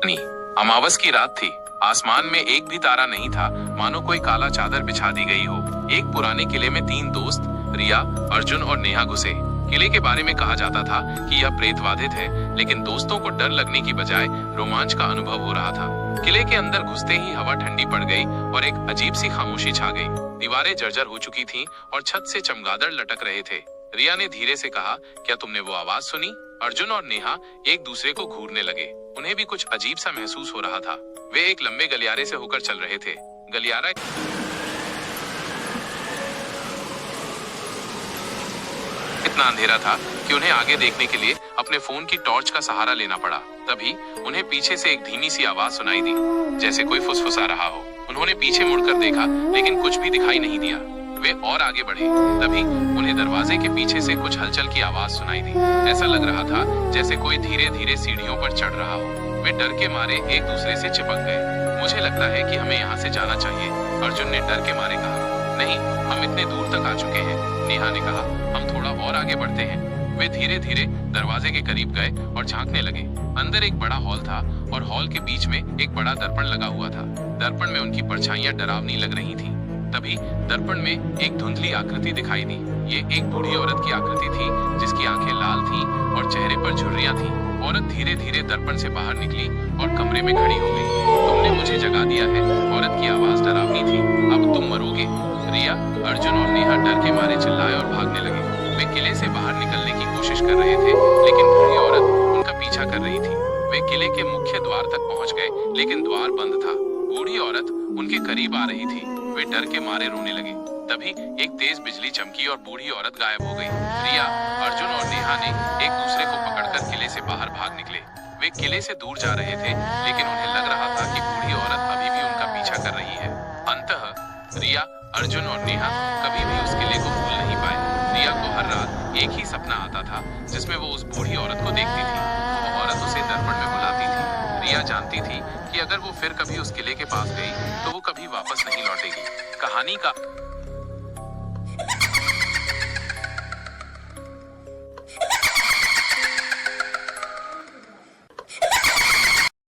नहीं, अमावस की रात थी। आसमान में एक भी तारा नहीं था, मानो कोई काला चादर बिछा दी गई हो। एक पुराने किले में तीन दोस्त रिया, अर्जुन और नेहा घुसे। किले के बारे में कहा जाता था कि यह प्रेतवाधित है, लेकिन दोस्तों को डर लगने की बजाय रोमांच का अनुभव हो रहा था। किले के अंदर घुसते ही हवा ठंडी पड़ गई और एक अजीब सी खामोशी छा गई। दीवारें जर्जर हो चुकी थीं और छत से चमगादड़ लटक रहे थे। रिया ने धीरे से कहा, क्या तुमने वो आवाज सुनी? अर्जुन और नेहा एक दूसरे को घूरने लगे। उन्हें भी कुछ अजीब सा महसूस हो रहा था। वे एक लंबे गलियारे से होकर चल रहे थे। गलियारा इतना अंधेरा था कि उन्हें आगे देखने के लिए अपने फोन की टॉर्च का सहारा लेना पड़ा। तभी उन्हें पीछे से एक धीमी सी आवाज सुनाई दी, जैसे कोई फुसफुसा रहा हो। उन्होंने पीछे मुड़कर देखा, लेकिन कुछ भी दिखाई नहीं दिया। वे और आगे बढ़े। तभी उन्हें दरवाजे के पीछे से कुछ हलचल की आवाज सुनाई दी। ऐसा लग रहा था जैसे कोई धीरे धीरे सीढ़ियों पर चढ़ रहा हो। वे डर के मारे एक दूसरे से चिपक गए। मुझे लगता है कि हमें यहाँ से जाना चाहिए, अर्जुन ने डर के मारे कहा। नहीं, हम इतने दूर तक आ चुके हैं, नेहा ने कहा। हम थोड़ा और आगे बढ़ते हैं। वे धीरे धीरे दरवाजे के करीब गए और झांकने लगे। अंदर एक बड़ा हॉल था और हॉल के बीच में एक बड़ा दर्पण लगा हुआ था। दर्पण में उनकी परछाइयां डरावनी लग रही थी। तभी दर्पण में एक धुंधली आकृति दिखाई दी। ये एक बूढ़ी औरत की आकृति थी, जिसकी आंखें लाल थीं और चेहरे पर झुर्रियां थीं। औरत धीरे धीरे दर्पण से बाहर निकली और कमरे में खड़ी हो गई। तुमने मुझे जगा दिया है, औरत की आवाज डरावनी थी। अब तुम मरोगे। रिया, अर्जुन और नेहा डर के मारे चिल्लाए और भागने लगे। वे किले से बाहर निकलने की कोशिश कर रहे थे, लेकिन बूढ़ी औरत उनका पीछा कर रही थी। वे किले के मुख्य द्वार तक पहुंच गए, लेकिन द्वार बंद था। बूढ़ी औरत उनके करीब आ रही थी। वे डर के मारे रोने लगे। तभी एक तेज बिजली चमकी और बूढ़ी औरत गायब हो गई। रिया, अर्जुन और नेहा ने एक दूसरे को पकड़कर किले से बाहर भाग निकले। वे किले से दूर जा रहे थे, लेकिन उन्हें लग रहा था कि बूढ़ी औरत अभी भी उनका पीछा कर रही है। अंततः रिया, अर्जुन और नेहा कभी भी उस किले को भूल नहीं पाए। रिया को हर रात एक ही सपना आता था, जिसमें वो उस बूढ़ी औरत को देखती थी। वो औरत उसे दर्पण में बुलाती थी। रिया जानती थी कि अगर वो फिर कभी उस किले के पास गई तो वो कभी वापस नहीं लौटेगी। कहानी का